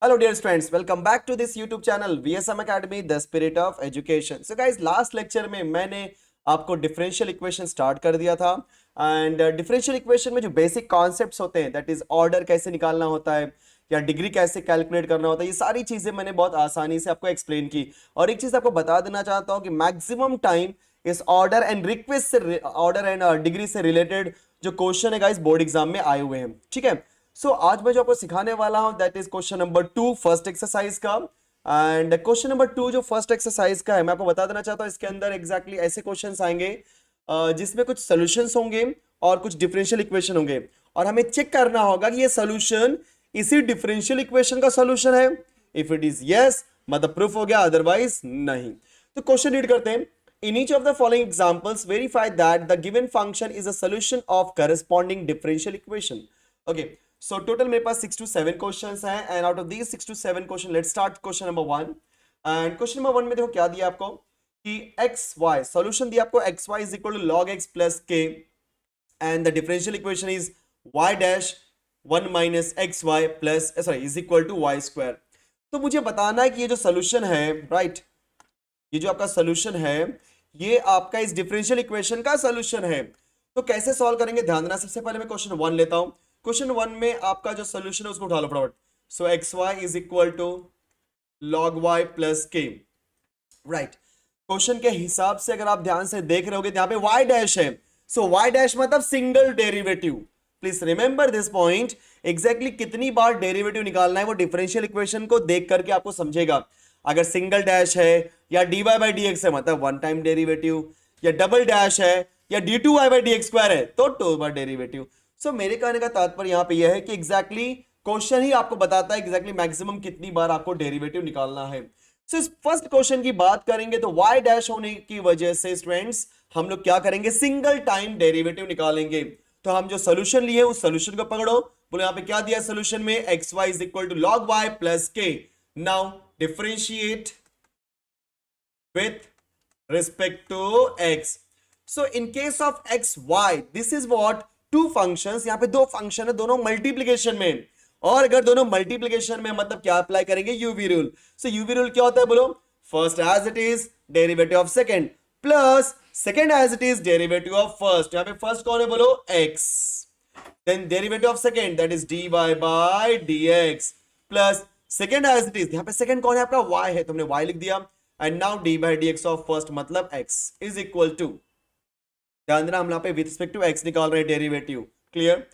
Hello dear students, welcome back to this YouTube channel VSM Academy, the spirit of education. So guys, last lecture में मैंने आपको differential equation start कर दिया था and differential equation में जो basic concepts होते हैं दैट इज ऑर्डर कैसे निकालना होता है या डिग्री कैसे कैलकुलेट करना होता है, ये सारी चीजें मैंने बहुत आसानी से आपको एक्सप्लेन की। और एक चीज आपको बता देना चाहता हूँ कि मैक्सिमम टाइम इस ऑर्डर एंड रिक्वेस्ट से ऑर्डर एंड डिग्री से रिलेटेड जो क्वेश्चन है गाइस बोर्ड एग्जाम में आए हुए हैं, ठीक है। सो आज मैं जो आपको सिखाने वाला हूं that is question number 2 first exercise का। एंड क्वेश्चन नंबर 2 जो फर्स्ट एक्सरसाइज का है, मैं आपको बता देना चाहता हूं इसके अंदर एग्जैक्टली ऐसे क्वेश्चंस आएंगे जिसमें कुछ सॉल्यूशंस होंगे और कुछ डिफरेंशियल इक्वेशन होंगे, और हमें चेक करना होगा कि ये सॉल्यूशन इसी डिफरेंशियल इक्वेशन का सॉल्यूशन है। इफ इट इज यस मतलब प्रूफ हो गया, अदरवाइज नहीं। तो क्वेश्चन रीड करते हैं। In each of the following examples, verify that the given function is a solution of corresponding differential equation. Okay, so total मेरे पास 6 to 7 questions हैं, and out of these 6 to 7 questions, let's start question number 1. And question number 1 में देखो क्या दिया आपको कि x y solution दिया आपको x y is equal to log x plus k, and the differential equation is y dash 1 minus x y plus sorry is equal to y square. तो मुझे बताना है कि ये जो solution है, right, ये जो आपका सोल्यूशन है ये आपका इस डिफरेंशियल इक्वेशन का सोल्यूशन है। तो कैसे सॉल्व करेंगे ध्यान देना। सबसे पहले मैं क्वेश्चन 1 लेता हूं। क्वेश्चन 1 में आपका जो सोल्यूशन है उसको उठा लो फटाफट। So x Y is equal to log y plus k, right. Question के हिसाब से अगर आप ध्यान से देख रहे होगे यहाँ पे वाई डैश है। सो वाई डैश मतलब single derivative. Please remember this point. Exactly कितनी बार डेरिवेटिव निकालना है वो डिफरेंशियल इक्वेशन को देख करके आपको समझेगा। अगर सिंगल डैश है या D Y by D X है मतलब वन टाइम डेरिवेटिव, या डबल डैश है या D two Y by D x square है तो टू बार डेरिवेटिव। सो मेरे कहने का तात्पर्य यहाँ पे यह है कि एग्जैक्टली क्वेश्चन ही आपको बताता है एग्जैक्टली मैक्सिमम कितनी बार आपको डेरिवेटिव निकालना है। सो इस फर्स्ट क्वेश्चन की बात करेंगे तो वाई डैश होने की वजह से स्टूडेंट्स हम लोग क्या करेंगे, सिंगल टाइम डेरिवेटिव निकालेंगे। तो हम जो सोल्यूशन लिए उस सोल्यूशन को पकड़ो। बोले यहाँ पे क्या दिया सोल्यूशन में, x Y is equal to log y plus k. Now differentiate with respect to x. So in case of x y this is what two functions, यहाँ पे दो फंक्शन है दोनों मल्टीप्लीकेशन में, और अगर दोनों मल्टीप्लीकेशन में मतलब क्या अप्लाई करेंगे, UV rule. So UV rule क्या होता है बोलो, first as it is derivative of second plus second as it is derivative of first. यहाँ पे फर्स्ट कौन है बोलो x, then derivative of second that is dy by dx plus second as it is, यहाँ पे second कौन है आपका y है तो हमने y लिख दिया, and now d by dx of first मतलब x is equal to, ध्यान देना हम यहाँ पे with respect to x निकाल रहे हैं डेरिवेटिव, क्लियर।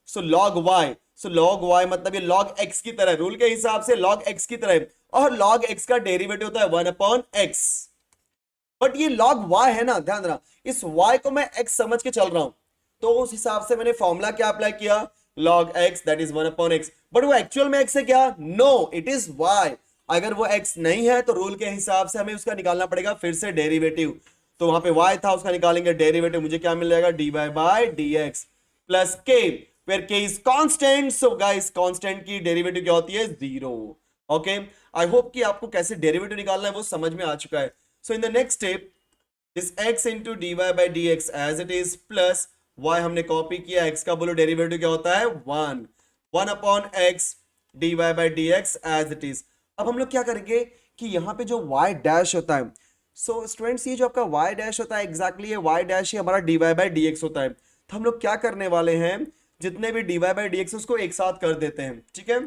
सो log y, सो log y मतलब ये log x की तरह, रूल के हिसाब से log x की तरह, और log x का डेरिवेटिव होता है 1 upon x। बट ये log y है ना, ध्यान देना इस y को मैं x समझ के चल रहा हूं तो उस हिसाब से मैंने फॉर्मूला क्या अप्लाई किया, log x that is 1 upon x। But वो एक्चुअल में x है क्या, नो इट इज y। अगर वो x नहीं है तो रूल के हिसाब से हमें उसका निकालना पड़ेगा फिर से डेरिवेटिव। तो वहां पे y था उसका निकालेंगे डेरिवेटिव, मुझे क्या मिल जाएगा dy by dx plus k where k is constant. So guys constant की डेरिवेटिव क्या होती है, जीरो। ओके, आई होप कि आपको कैसे डेरिवेटिव निकालना है वो समझ में आ चुका है। So in the next step this x into D Y by D x as it is plus y हमने कॉपी किया, x का बोलो डेरिवेटिव क्या होता है 1 upon x dy by D x as it is. अब हम लोग क्या करेंगे कि यहाँ पे जो y डैश होता है, सो स्टूडेंट्स ये जो आपका y डैश होता है एग्जैक्टली ये y डैश ही हमारा dy बाई डी एक्स होता है। तो हम लोग क्या करने वाले हैं, जितने भी dy बाई डी एक्स उसको एक साथ कर देते हैं, ठीक है।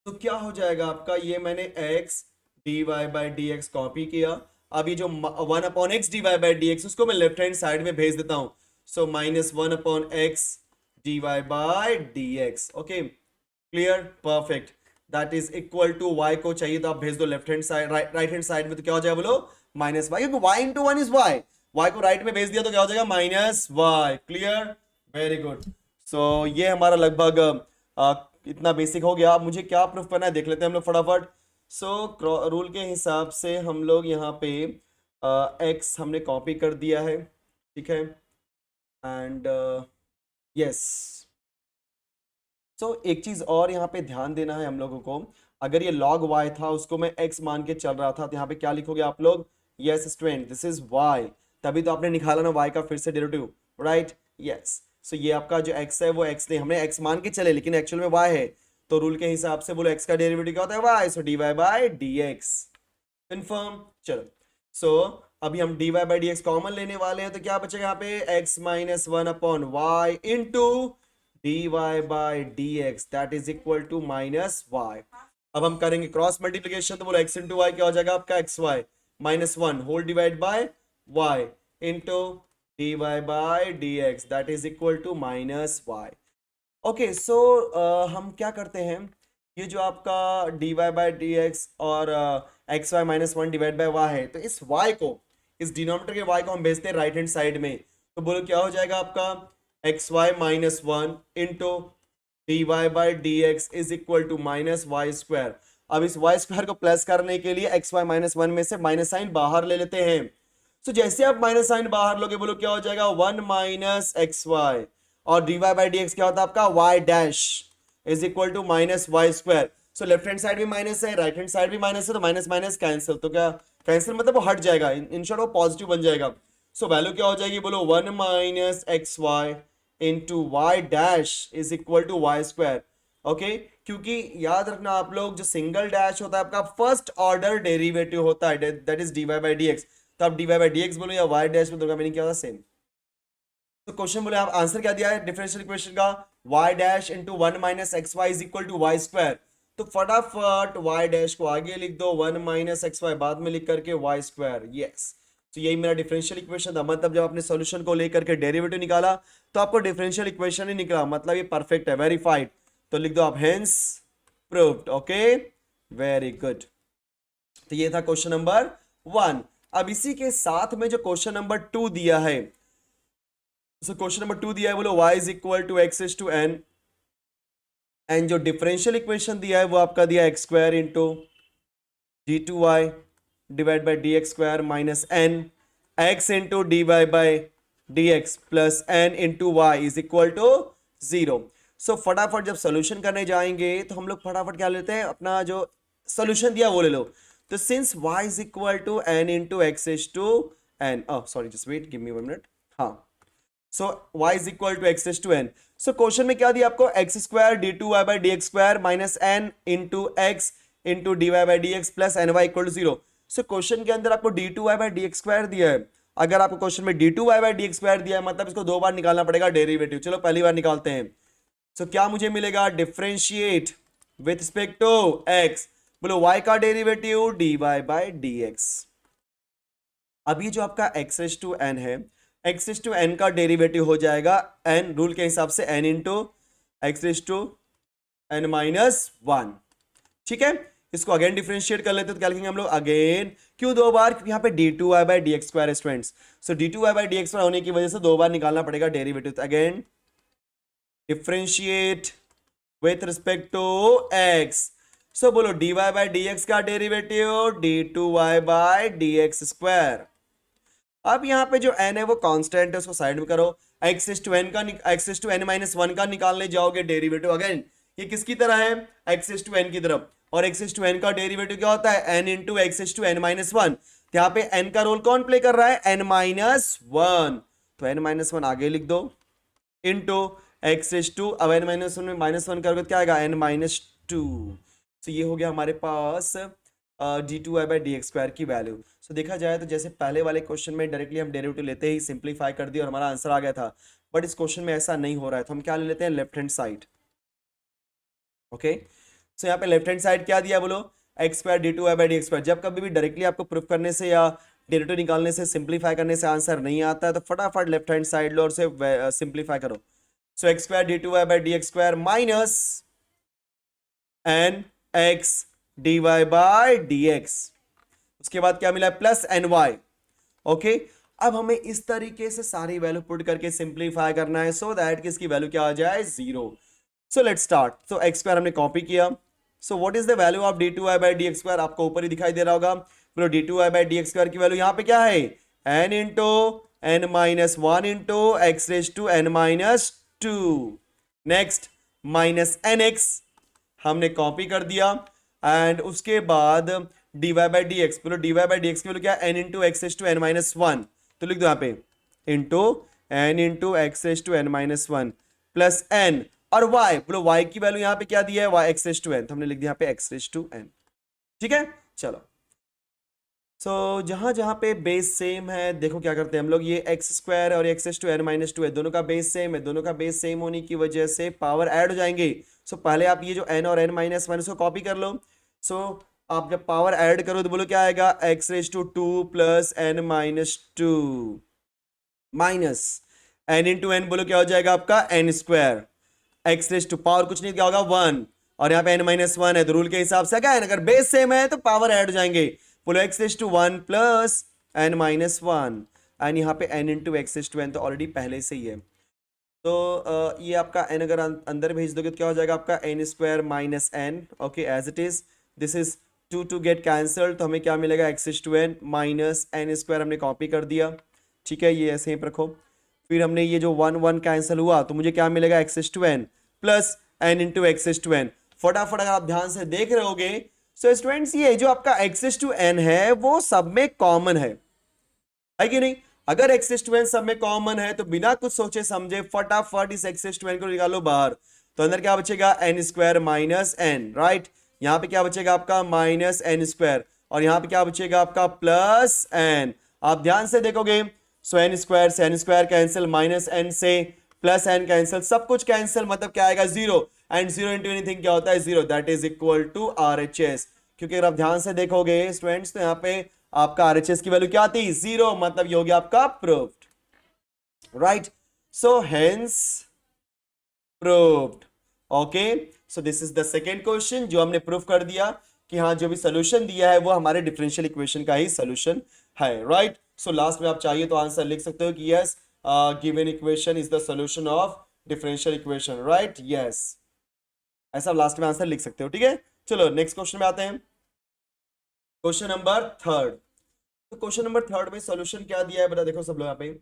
तो क्या हो जाएगा आपका, ये मैंने x dy by D x copy किया, अभी जो 1 upon x dy by D x उसको मैं लेफ्ट हैंड साइड में भेज देता हूं। So minus 1 upon x dy by dx. Okay, clear, perfect. That is equal to y को चाहिए तो आप भेज दो left hand side, right hand side में, तो क्या हो जाएगा बोलो माइनस y, क्योंकि y into one is y, y को राइट में भेज दिया तो क्या हो जाएगा minus y। Clear, very good. So ये हमारा लगभग इतना बेसिक हो गया। अब मुझे क्या प्रूफ करना है देख लेते हैं हम लोग फटाफट। सो रूल के हिसाब से हम लोग यहाँ पे x हमने कॉपी कर दिया है, ठीक है, एंड यस। सो एक चीज और यहाँ पे ध्यान देना है हम लोगों को, अगर ये log y था उसको मैं x मान के चल रहा था तो यहाँ पे क्या लिखोगे आप लोग, yes student this is y, तभी तो आपने निकाला ना y का फिर से डेरिवेटिव, राइट, यस। सो ये आपका जो x है वो x नहीं, हमने x मान के चले लेकिन एक्चुअल में y है, तो रूल के हिसाब से बोलो x का डेरिवेटिव क्या होता है y, so dy by dx confirm. चलो सो अभी हम dy by D X common लेने वाले हैं, तो क्या बचेगा यहाँ पे x minus one upon Y into D Y by D x that is equal to minus Y. अब हम करेंगे क्रॉस मल्टीप्लीकेशन, तो बोलो x इंटू वाई क्या हो जाएगा आपका x Y minus one whole divide by y into D Y by D x that is equal to minus y. Okay so हम क्या करते हैं, ये जो आपका d Y by D x और x Y minus one divide by y है, तो इस y को, इस डिनोमिनेटर के y को हम भेजते हैं राइट हैंड साइड में, तो बोलो क्या हो जाएगा आपका x Y minus one into D Y by D X is equal to minus Y square. अब इस वाई स्क्वायर को प्लस करने के लिए एक्स वाई माइनस वन में से माइनस साइन बाहर ले लेते हैं, तो जैसे आप माइनस साइन बाहर लोगे बोलो क्या हो जाएगा वन माइनस एक्स वाई, और D Y by D X क्या होता है आपका Y dash is equal to minus Y square. So left hand side भी माइनस है, राइट हैंड साइड भी माइनस है, तो माइनस माइनस कैंसिल, तो क्या कैंसिल मतलब वो हट जाएगा, इन शॉर्ट वो पॉजिटिव बन जाएगा। सो वैल्यू क्या हो जाएगी बोलो one minus X Y into Y dash is equal to Y square. Okay, क्योंकि याद रखना आप लोग, जो सिंगल डैश होता है आपका फर्स्ट ऑर्डर डेरिवेटिव होता है, that is D Y by D X. तो आप D Y by D x बोलो या वाई डैश में, दोनों का मीनिंग क्या होता है सेम। तो क्वेश्चन बोले आप आंसर क्या दिया है डिफरेंशियल इक्वेशन का, y dash into one minus X Y is equal to Y square. तो फटाफट y डैश को आगे लिख दो, वन माइनस एक्स वाई बाद में लिख करके वाई स्क्वायर, यस। तो यही मेरा डिफरेंशियल इक्वेशन था, मतलब जब आपने सॉल्यूशन को लेकर के डेरिवेटिव निकाला तो आपको डिफरेंशियल इक्वेशन ही निकला, मतलब ये परफेक्ट है, वेरीफाइड। तो लिख दो आप hence proved. Okay, very good. तो ये था क्वेश्चन नंबर वन। अब इसी के साथ में जो क्वेश्चन नंबर टू दिया है, सो क्वेश्चन नंबर टू दिया है बोलो y is equal to x is to n, and जो डिफरेंशियल इक्वेशन दिया है वो आपका दिया x square into d two y divide by D x square minus N x into D Y by D x plus N into y is equal to zero. So फटाफट जब solution करने जाएंगे तो हम लोग फटाफट क्या लेते हैं, अपना जो सोल्यूशन दिया वो ले लो। तो since y is equal to N into X is to N, sorry just wait give me one minute, हाँ। So y is equal to x is to N. So question में क्या दिया आपको, X square D two Y by D x square minus N into X into D Y by D x plus N Y equal to zero. So question के अंदर आपको D two Y by D x square दिया है, अगर आपको question में D two Y by D x square दिया है मतलब इसको दो बार निकालना पड़ेगा डेरिवेटिव। चलो पहली बार निकालते हैं। सो क्या मुझे मिलेगा, differentiate with respect to X, बोलो y का derivative D Y by D X. अब ये जो आपका x इज टू एन है, x इज टू एन का डेरिवेटिव हो जाएगा n, रूल के हिसाब से n into X is to N minus one. ठीक है, इसको अगेन डिफरेंशिएट कर लेते हैं, तो क्या लिखेंगे हम लोग अगेन, क्यों दो बार, क्योंकि यहाँ पे D two Y by D x square students. So D two Y by D x square होने की वजह से दो बार निकालना पड़ेगा डेरिवेटिव, तो again differentiate with respect to x. So बोलो d Y by D x का derivative d two Y by D x square. अब यहाँ पे जो n है वो कांस्टेंट है, उसको साइड में करो, x इज टू एन का, x is to N minus one का निकालने जाओगे डेरिवेटिव, अगेन ये किसकी तरह है, x इज टू एन की तरफ, और x इज टू एन का डेरिवेटिव क्या होता है, n into X is to N minus one. तो यहाँ पे n का रोल कौन प्ले कर रहा है, n माइनस वन, तो n माइनस वन आगे लिख दो इंटू एक्स इज टू, अब n माइनस वन में माइनस वन करोगे तो क्या आएगा, n माइनस टू। तो ये हो गया हमारे पास d two Y by D x square की वैल्यू। सो देखा जाए तो जैसे पहले वाले क्वेश्चन में डायरेक्टली हम डेरिवेटिव लेते ही सिंप्लीफाई कर दिया और हमारा आंसर आ गया था, बट इस क्वेश्चन में ऐसा नहीं हो रहा है, तो हम क्या ले लेते हैं, left hand side. Okay, so यहाँ पे लेफ्ट हैंड साइड क्या दिया बोलो, X square D two Y by D x square. जब कभी भी डायरेक्टली आपको प्रूफ करने से या डेरिवेटिव निकालने से, सिंप्लीफाई करने से आंसर नहीं आता है, तो फटाफट लेफ्ट हैंड साइड लो और उसे सिंप्लीफाई करो। So x square D two Y by D x square minus N x d Y by D x, उसके बाद क्या मिला, प्लस एन वाई। ओके, अब हमें इस तरीके से सारी वैल्यू पुट करके सिंप्लीफाई करना है, सो दैट कि इसकी वैल्यू क्या आ जाए, zero. So let's start. So x square हमने कॉपी किया, so what is the value of D two Y by D x square, आपको ऊपर ही दिखाई दे रहा होगा। बोलो D two Y by D x square की वैल्यू यहाँ पे क्या है, N into N minus one into X raise to N minus two, next minus N X हमने कॉपी कर दिया, एंड उसके बाद d Y by D x, बोलो d Y by D x की वैल्यू क्या है, N into x h to N minus one, तो लिख दो यहाँ पे into n into x h to N minus one plus n, और y, बोलो y की वैल्यू यहाँ पे क्या दिया है, y x raise to n, तो हमने लिख दिया यहाँ पे x रेज टू n। ठीक है, चलो। सो जहां जहां पे बेस सेम है, देखो क्या करते हैं हम लोग, ये एक्स स्क्वायर और X is to N minus two है, दोनों का बेस सेम है, दोनों का बेस सेम होने की वजह से पावर ऐड हो जाएंगे। सो पहले आप ये जो एन और एन माइनस वन, इसको कॉपी कर लो। सो आप जब पावर ऐड करो तो बोलो क्या आएगा, X raise to two plus N minus two minus N into N, बोलो क्या हो जाएगा आपका N square, X raise to power कुछ नहीं, क्या होगा वन, और यहाँ पे एन माइनस वन है, तो रूल के हिसाब से क्या है, अगर बेस सेम है तो पावर ऐड हो जाएंगे। बोलो X raise to one plus N minus one, and यहाँ पे N into X raise to N तो ऑलरेडी पहले से ही है, तो ये आपका एन अगर अंदर भेज दोगे तो क्या हो जाएगा आपका N square minus N, okay as it is, this is to to get cancel, तो हमें क्या मिलेगा, X raise to N minus N square हमने कॉपी कर दिया। ठीक है, ये ऐसे ही रखो। फिर हमने ये जो वन वन कैंसिल हुआ तो मुझे क्या मिलेगा, X is to N plus N into X is to N. फटाफट अगर आप ध्यान से देख रहे होगे, सो स्टूडेंट्स ये जो आपका एक्स एस टू एन है वो सब में कॉमन है कि नहीं। अगर एक्स एस टू एन सब में कॉमन है तो बिना कुछ सोचे समझे फटाफट इस एक्स एस टू एन को निकालो बाहर, तो अंदर क्या बचेगा, N square minus N, right. यहाँ पे क्या बचेगा आपका माइनस एन स्क्वायर, और यहाँ पे क्या बचेगा आपका प्लस एन। आप ध्यान से देखोगे, सो एन स्क्वायर से N square cancel, minus N से प्लस एन कैंसिल, सब कुछ कैंसिल, मतलब क्या आएगा, zero, and zero into anything क्या होता है, zero, that is equal to R H S. क्योंकि अगर आप ध्यान से देखोगे स्टूडेंट्स, तो यहाँ पे आपका आरएचएस की वैल्यू क्या आती, जीरो, मतलब ये हो गया आपका proved, right. So hence proved, okay. So this is the second question जो हमने प्रूव कर दिया कि हाँ जो भी सोल्यूशन दिया है वो हमारे डिफरेंशियल इक्वेशन का ही सोल्यूशन है, राइट। सो लास्ट में आप चाहिए तो आंसर लिख सकते हो कि yes, given equation is the solution of differential equation, right, yes, ऐसा लास्ट में आंसर लिख सकते हो। ठीक है, चलो नेक्स्ट क्वेश्चन में आते हैं, क्वेश्चन नंबर थर्ड। तो क्वेश्चन नंबर थर्ड में सॉल्यूशन क्या दिया है बता, देखो सब लोग यहाँ पे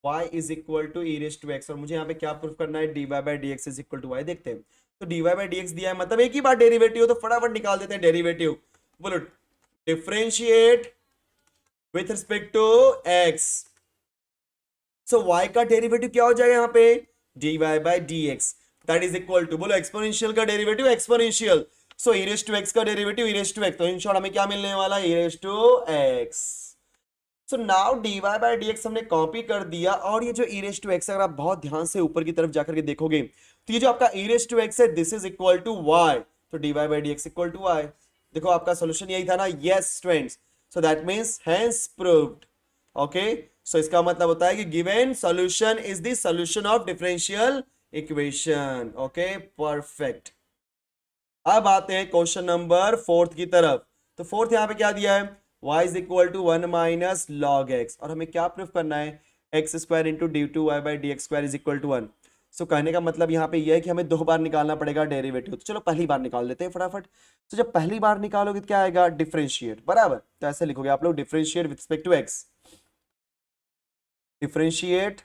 y is equal to E raise to X, और मुझे यहाँ पे क्या प्रूफ करना है, dy by D X is equal to Y. देखते हैं, तो dy बाई डी एक्स दिया है, मतलब एक ही बार डेरिवेटिव, तो फटाफट निकाल देते हैं डेरिवेटिव। बोलो differentiate with respect to x, so y का डेरिवेटिव क्या हो जाएगा यहाँ पे, dy by D x, that is equal to, बोलो एक्सपोनेंशियल का derivative exponential, so e raise to x का derivative e raise to x, तो इन शॉर्ट हमें क्या मिलने वाला है, e raise to x. So now dy by D x हमने कॉपी कर दिया, और ये जो ई रेज टू एक्स, अगर आप बहुत ध्यान से ऊपर की तरफ जाकर के देखोगे तो ये जो आपका ई रेज टू एक्स है, this is equal to y, तो dy by D x equal to y. देखो आपका सोल्यूशन यही था ना, yes students, so that means hence proved, okay. सो इसका मतलब होता है कि given solution is the solution of differential equation, okay, perfect. अब आते हैं क्वेश्चन नंबर फोर्थ की तरफ। तो फोर्थ यहाँ पे क्या दिया है, y is equal to one minus log x, और हमें क्या प्रूफ करना है, x square into d two Y by D x square is equal to one. So कहने का मतलब यहाँ पे यह है कि हमें दो बार निकालना पड़ेगा डेरिवेटिव, तो चलो पहली बार निकाल लेते हैं फटाफट। तो जब पहली बार निकालोगे तो क्या आएगा, डिफरेंशिएट, बराबर, तो ऐसे लिखोगे आप लोग, differentiate with respect to x, differentiate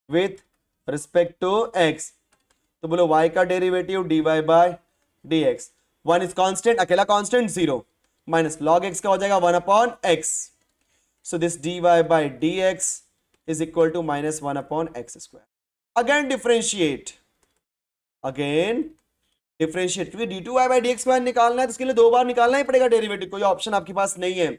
with respect to x, तो बोलो y का derivative dy by dx, one is constant, अकेला constant zero, minus log x का हो जाएगा one upon x, so this dy by dx is equal to minus one upon x square. Again differentiate, again differentiate, क्योंकि d two Y by D x square निकालना है तो इसके लिए दो बार निकालना ही पड़ेगा डेरिवेटिव, कोई ऑप्शन आपके पास नहीं है।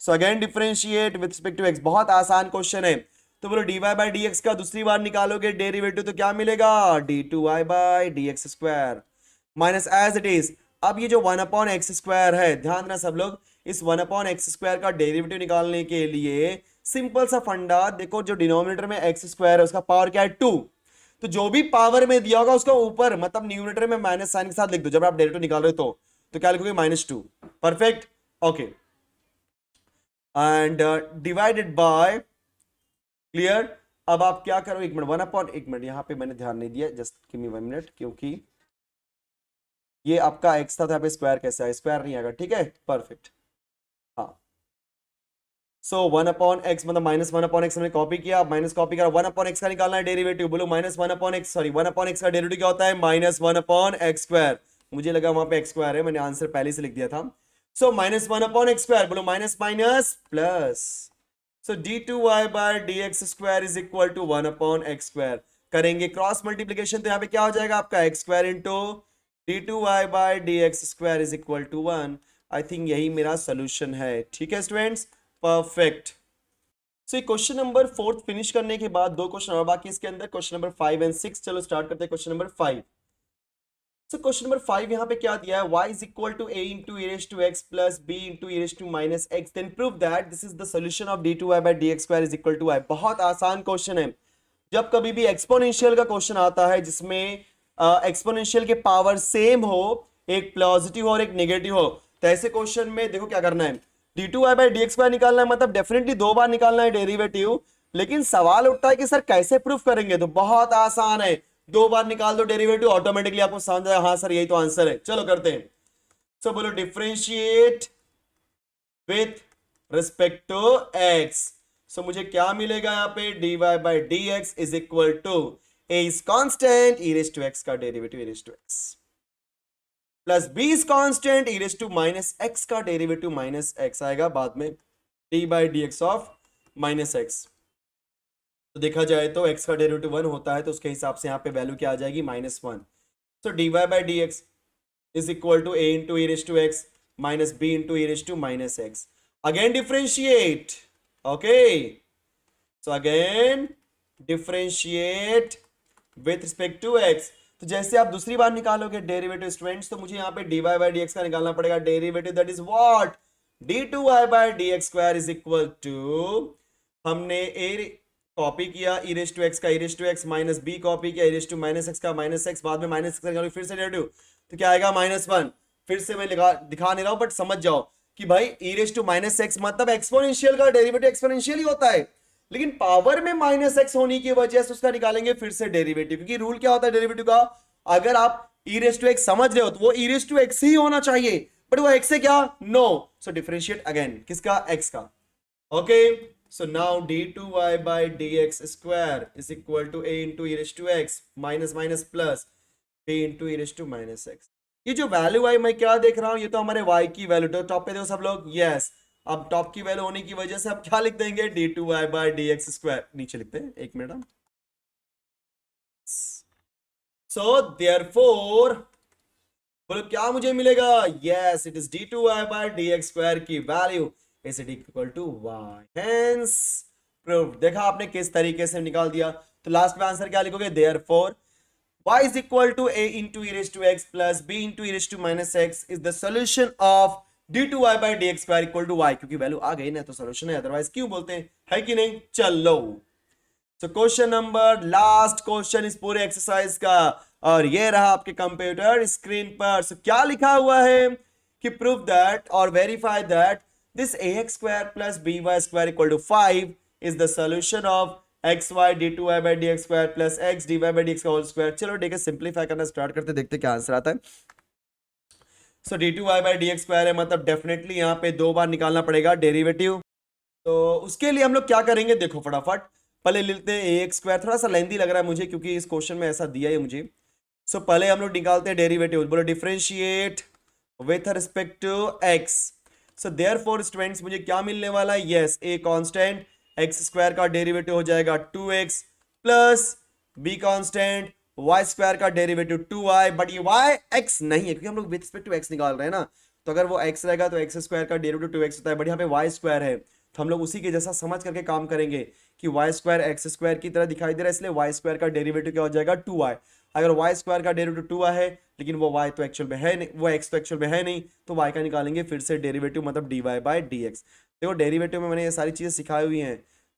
So again differentiate with respect to x, बहुत आसान क्वेश्चन है। तो बोलो d Y by D x का दूसरी बार निकालोगे डेरिवेटिव तो क्या मिलेगा, d two Y by D x square minus as it is. अब ये जो वन अपॉन एक्स स्क्वायर है, ध्यान देना सब लोग, इस वन अपॉन एक्स स्क्वायर का डेरिवेटिव निकालने के लिए सिंपल सा फंडा, देखो जो डिनोमिनेटर में एक्स स्क्वायर है उसका पावर क्या है, टू, तो जो भी पावर में दिया होगा उसका ऊपर, मतलब न्यूमरेटर में माइनस साइन के साथ लिख दो जब आप डेरिवेटिव निकाल रहे हो, तो क्या लिखोगे, minus two, perfect, okay, and divided by, clear. अब आप क्या करो, एक मिनट, वन अपॉन, एक मिनट यहाँ पे मैंने ध्यान नहीं दिया, जस्ट गिव मी 1 मिनट, क्योंकि ये आपका एक्स था तो यहाँ पे स्क्वायर कैसे आया, स्क्वायर नहीं आएगा, ठीक है, परफेक्ट, हाँ। सो वन अपॉन एक्स मतलब माइनस वन अपॉन एक्स हमने कॉपी किया, माइनस कॉपी करा, वन अपॉन एक्स का निकालना है डेरिवेटिव, बोलो minus one upon x, sorry one upon x का डेरिवेटिव क्या होता है, minus one upon x square, मुझे लगा वहां पे एक्स स्क्वायर है, मैंने आंसर पहले से लिख दिया था। So minus one upon x square, बोलो minus minus plus, so D two y by d x square is equal to one upon x square. करेंगे क्रॉस मल्टीप्लीकेशन, तो यहाँ पे क्या हो जाएगा आपका x square into d2y/dx² is equal to 1। I think यही मेरा सोल्यूशन है। ठीक है students, perfect. So question number 4 finish करने के बाद 2 क्वेश्चन और बाकी इसके अंदर, क्वेश्चन नंबर 5 एंड 6। चलो स्टार्ट करते हैं question number 5। So question number 5 यहाँ पे क्या दिया है, y is equal to a into e raise to x plus b into e raise to minus x, then prove that this is the solution of d2y/dx² is equal to y। बहुत आसान question है। जब कभी भी exponential का question आता है जिसमें एक्सपोनेंशियल के पावर सेम हो, एक पॉजिटिव और एक नेगेटिव हो, तो ऐसे क्वेश्चन में देखो क्या करना है, d2y/dx² निकालना है, मतलब डेफिनेटली 2 बार निकालना है डेरिवेटिव। लेकिन सवाल उठता है कि सर कैसे प्रूफ करेंगे, तो बहुत आसान है, 2 बार निकाल दो डेरिवेटिव, ऑटोमेटिकली आपको समझ आएगा हाँ सर यही तो आंसर है। चलो करते हैं। सो बोलो differentiate with respect to x। So मुझे क्या मिलेगा यहाँ पे, dy/dx is equal to a is constant, e raise to x का derivative e raise to x plus b is constant, e raise to minus x का derivative minus x आएगा बाद में, d/dx ऑफ माइनस x। तो देखा जाए तो x का डेरिवेटिव 1 होता है, तो उसके हिसाब से यहाँ पे वैल्यू क्या आ जाएगी, -1। So dy/dx is equal to a into e raise to x minus b into e raise to minus x। Again differentiate, okay, so again differentiate with respect to x। तो जैसे आप दूसरी बार निकालोगे डेरिवेटिव स्टूडेंट्स, तो मुझे यहाँ पे dy/dx का निकालना पड़ेगा derivative, that is what, d2y/dx² is equal to, हमने a कॉपी किया e रेज टू x का e raise to x minus b copy किया e raise to minus x का माइनस x, बाद में माइनस x फिर से डेरिवेटिव, तो क्या आएगा -1। फिर से मैं दिखा नहीं रहा हूं, बट समझ जाओ कि भाई e raise to minus x मतलब एक्सपोनेंशियल का डेरिवेटिव एक्सपोनेंशियल ही होता है, लेकिन पावर में माइनस x होने की वजह से उसका निकालेंगे फिर से डेरिवेटिव, क्योंकि रूल क्या होता है डेरिवेटिव का, अगर आप e रेज टू x समझ रहे हो तो वो e रेज टू x ही होना चाहिए, बट वो x से क्या, नो। सो डिफरेंशिएट अगेन किसका, x का, okay. So now d2y/dx square is equal to a into e raised to x minus minus plus b into e raised to minus x। ये जो value आई मैं क्या देख रहा हूं, ये तो हमारे y की वैल्यू, तो टॉप पे देखो सब लोग, यस। अब टॉप की वैल्यू होने की वजह से अब क्या लिख देंगे, d2y/dx square, नीचे लिखते हैं, एक मिनट। So therefore बोलो क्या मुझे मिलेगा, yes it is d2y/dx square की value is it equal to y, hence proved। देखा आपने किस तरीके से निकाल दिया। तो लास्ट में आंसर क्या लिखोगे, therefore y is equal to a into e raised to x plus b into e raised to minus x is the solution of d2y/dx square equal to y। क्योंकि वैल्यू आ गई ना तो solution है, otherwise क्यों बोलते हैं, है कि नहीं। चलो सो क्वेश्चन नंबर, लास्ट क्वेश्चन इस पूरे एक्सरसाइज का, और ये रहा आपके कंप्यूटर स्क्रीन पर। सो क्या लिखा हुआ है कि प्रूव दैट और verify that this ax square plus by square equal to 5 is the solution of xy d2y/dx square plus x dy/dx का whole square। चलो ठीक है, सिंप्लीफाई करना स्टार्ट करते, देखते क्या आंसर आता है। सो d2y/dx square है, मतलब डेफिनेटली यहाँ पे 2 बार निकालना पड़ेगा डेरिवेटिव। तो उसके लिए हम लोग क्या करेंगे, देखो फटाफट पहले लेते हैं ax square, थोड़ा सा लेंथी लग रहा है मुझे क्योंकि इस क्वेश्चन में ऐसा दिया है मुझे। सो पहले हम लोग निकालते हैं डेरिवेटिव, बोलो differentiate with respect to x। So therefore students मुझे क्या मिलने वाला है, yes a constant, x square का डेरिवेटिव हो जाएगा 2x plus b constant, y square का डेरिवेटिव 2y, बट ये y x नहीं है क्योंकि हम लोग विद रिस्पेक्ट टू x निकाल रहे हैं ना, तो अगर वो x रहेगा तो एक्स स्क्वायर का डेरिवेटिव 2x होता है, बट यहाँ पे y स्क्वायर है, तो हम लोग उसी के जैसा समझ करके काम करेंगे कि y स्क्वायर एक्स स्क्वायर की तरह दिखाई दे रहा है, इसलिए y स्क्वायर का डेरिवेटिव क्या हो जाएगा 2y। अगर y स्क्वायर का डेरिवेटिव 2y है लेकिन वो y तो एक्चुअल में है नहीं, वो x तो एक्चुअल में है नहीं, तो y का निकालेंगे फिर से डेरिवेटिव, मतलब dy/dx। देखो डेरिवेटिव में मैंने ये सारी चीजें सिखाई हुई हैं।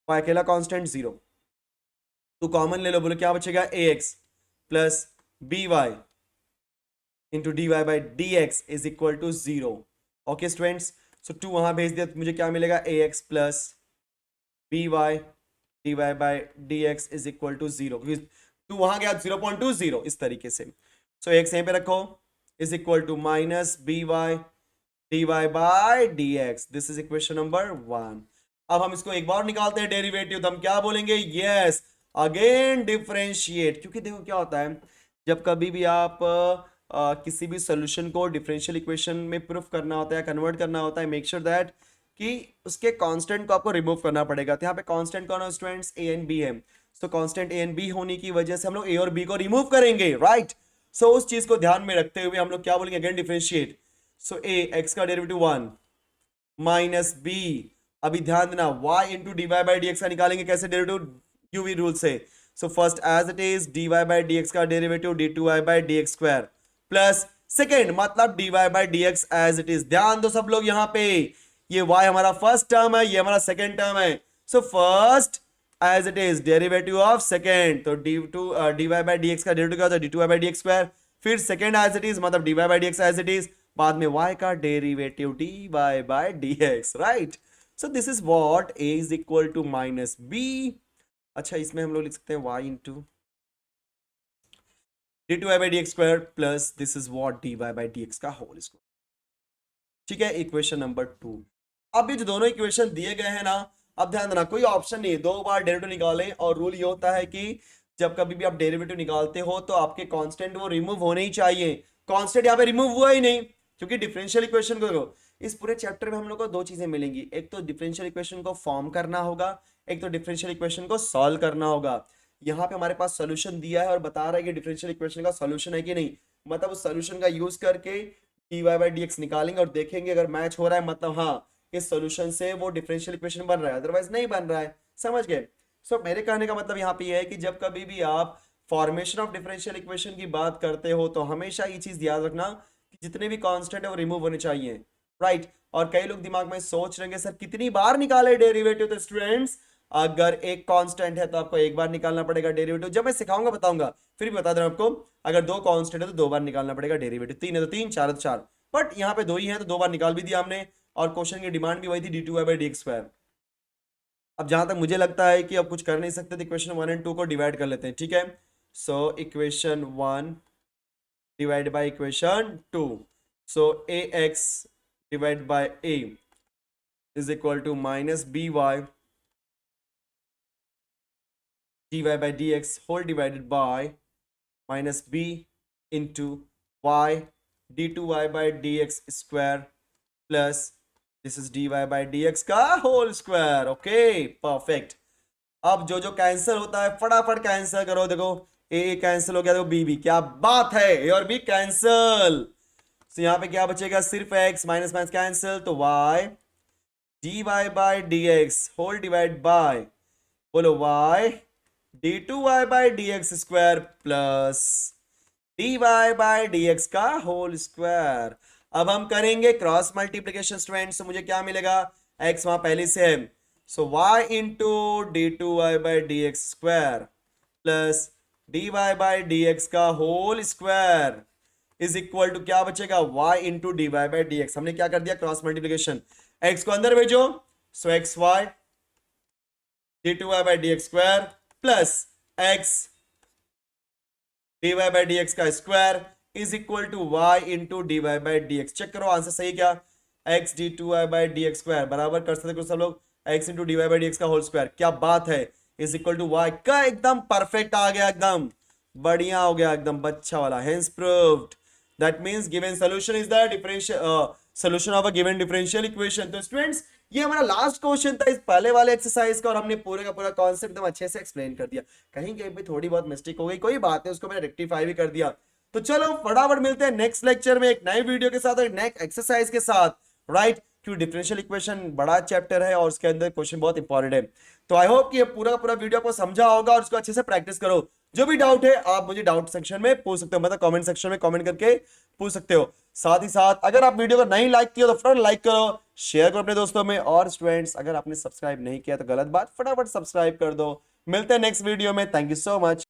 y अकेला कांस्टेंट 0, तो कॉमन ले लो, बोलो क्या बचेगा ax plus by into dy/dx is equal to 0। Okay students, so 2 वहां भेज दिया तो मुझे क्या मिलेगा, ax plus by dy/dx is equal to 0, क्योंकि 2 वहां गया 0.20 इस तरीके से। सो x यहीं पे रखो, is equal to minus by dy/dx, this is equation number 1। अब हम इसको एक बार निकालते हैं डेरिवेटिव, तो हम क्या बोलेंगे, यस अगेन डिफरेंशिएट, क्योंकि देखो क्या होता है जब कभी भी आप किसी भी सॉल्यूशन को डिफरेंशियल इक्वेशन में प्रूफ करना होता है, कन्वर्ट करना होता है, मेक श्योर दैट कि उसके कांस्टेंट को आपको रिमूव करना पड़ेगा। तो यहाँ पे कांस्टेंट कौन है स्टूडेंट्स, a एंड b है। So constant a and b होने की वजह से हम लोग ए और बी को रिमूव करेंगे, राइट। सो उस चीज को ध्यान में रखते हुए हम लोग क्या बोलेंगे, again differentiate. So a x का डेरिवेटिव 1 माइनस बी, अभी ध्यान देना y into D Y by D x का निकालेंगे कैसे, डेरिवेटिव यूवी रूल से। So first as it is D Y by D x का derivative d two Y by D x square plus second मतलब d Y by D x as it is. ध्यान दो सब लोग यहाँ पे, ये y हमारा फर्स्ट टर्म है, ये हमारा सेकेंड टर्म है। So first as it is derivative of second, तो d Y by D x का डेरिवेटिव क्या होता है, d two Y by D x square, फिर सेकेंड एज इट इज मतलब d Y by D x as it is, बाद में y का derivative dy by dx, right. So this is what a is equal to minus b। अच्छा इसमें हम लोग लिख सकते हैं y into d two Y by D x square plus this is what dy by dx का whole square. ठीक है, इक्वेशन नंबर 2। अब ये जो दोनों इक्वेशन दिए गए हैं ना, अब ध्यान देना कोई ऑप्शन नहीं है, दो बार डेरिवेटिव निकालें, और रूल ये होता है कि जब कभी भी आप डेरिवेटिव निकालते हो तो आपके कांस्टेंट वो रिमूव होने ही चाहिए। कांस्टेंट यहाँ पे रिमूव हुआ ही नहीं, क्योंकि डिफरेंशियल इक्वेशन को इस पूरे चैप्टर में हम लोग को दो चीजें मिलेंगी, एक तो डिफरेंशियल इक्वेशन को फॉर्म करना होगा, एक तो डिफरेंशियल इक्वेशन को सॉल्व करना होगा। यहाँ पे हमारे पास सोल्यूशन दिया है और बता रहा है कि डिफरेंशियल इक्वेशन का सोल्यूशन है कि नहीं, मतलब उस सोल्यूशन का यूज करके d Y by D x निकालेंगे और देखेंगे अगर मैच हो रहा है मतलब हाँ इस सोल्यूशन से वो डिफरेंशियल इक्वेशन बन रहा है, अदरवाइज नहीं बन रहा है। समझ गए। सो मेरे कहने का मतलब यहाँ पे ये है कि जब कभी भी आप फॉर्मेशन ऑफ डिफरेंशियल इक्वेशन की बात करते हो तो हमेशा ये चीज याद रखना कि जितने भी कांस्टेंट है वो रिमूव होने चाहिए, राइट। और कई लोग दिमाग में सोच रहे हैं सर कितनी बार निकाले डेरिवेटिव, तो स्टूडेंट्स अगर एक कांस्टेंट है तो आपको एक बार निकालना पड़ेगा डेरिवेटिव, जब मैं सिखाऊंगा बताऊंगा, फिर भी बता दूं आपको, अगर दो कांस्टेंट है तो दो बार निकालना पड़ेगा डेरिवेटिव, तीन है तो तीन, चार है तो चार, बट यहाँ पे दो ही है तो दो बार निकाल भी दिया हमने, और क्वेश्चन की डिमांड भी वही थी d two Y by D x square. अब जहां तक मुझे लगता है कि अब कुछ कर नहीं सकते तो इक्वेशन 1 एंड 2 को डिवाइड कर लेते हैं, ठीक है। So equation 1 divide by equation 2, so a x divide by a is equal to minus b y d Y by D x whole divided by minus b into y d two Y by D x square plus this is D Y by D x का whole square. Okay perfect. अब जो जो cancel होता है फटाफट cancel करो, देखो ए cancel हो गया, देखो बी, क्या बात है, ए और बी कैंसिल। तो यहाँ पे क्या बचेगा, सिर्फ एक्स, माइनस माइनस कैंसिल, तो y d Y by D x whole divide by, बोलो y d two Y by D x square plus d Y by D x का होल स्क्वायर। अब हम करेंगे क्रॉस मल्टीप्लीकेशन स्टूडेंट्स, तो मुझे क्या मिलेगा, x वहां पहले से है, so y into d two Y by D x square plus d Y by D x का whole square is equal to क्या बचेगा, y into D Y by D x. हमने क्या कर दिया क्रॉस मल्टीप्लीकेशन, x को अंदर भेजो, so x y d two Y by D x square plus x d Y by D x का square is equal to y into D Y by D x. Check करो answer सही क्या, x d two Y by D x square बराबर कर सकते सब लोग x into D Y by D x का होल स्क्वायर, क्या बात है, इज इक्वल टू वाई का, एकदम परफेक्ट आ गया, एकदम बढ़िया हो गया, एकदम बच्चा वाला, hence proved. That means given solution is the differential solution of a given differential equation. तो स्टूडेंट्स ये हमारा लास्ट क्वेश्चन था इस पहले वाले एक्सरसाइज का, और हमने पूरे का पूरा कॉन्सेप्ट एकदम अच्छे से एक्सप्लेन कर दिया। कहीं कहीं पे थोड़ी बहुत मिस्टेक हो गई, कोई बात नहीं, उसको मैंने रेक्टिफाई भी कर दिया। तो चलो फटाफट मिलते हैं नेक्स्ट लेक्चर में एक नई वीडियो के साथ और नेक्स्ट एक्सरसाइज के साथ, राइट। क्योंकि डिफरेंशियल इक्वेशन बड़ा चैप्टर है और उसके अंदर क्वेश्चन बहुत इंपॉर्टेंट है। तो आई होप कि ये पूरा का पूरा वीडियो को समझा होगा और उसको अच्छे से प्रैक्टिस करो। जो भी डाउट है आप मुझे डाउट सेक्शन में पूछ सकते हो, मतलब कमेंट सेक्शन में कमेंट करके पूछ सकते हो। साथ ही साथ अगर आप वीडियो को नहीं लाइक किया तो फटाफट लाइक करो, शेयर करो अपने दोस्तों में, और स्टूडेंट्स अगर आपने सब्सक्राइब नहीं किया तो गलत बात, फटाफट सब्सक्राइब कर दो। मिलते हैं नेक्स्ट वीडियो में, थैंक यू सो मच।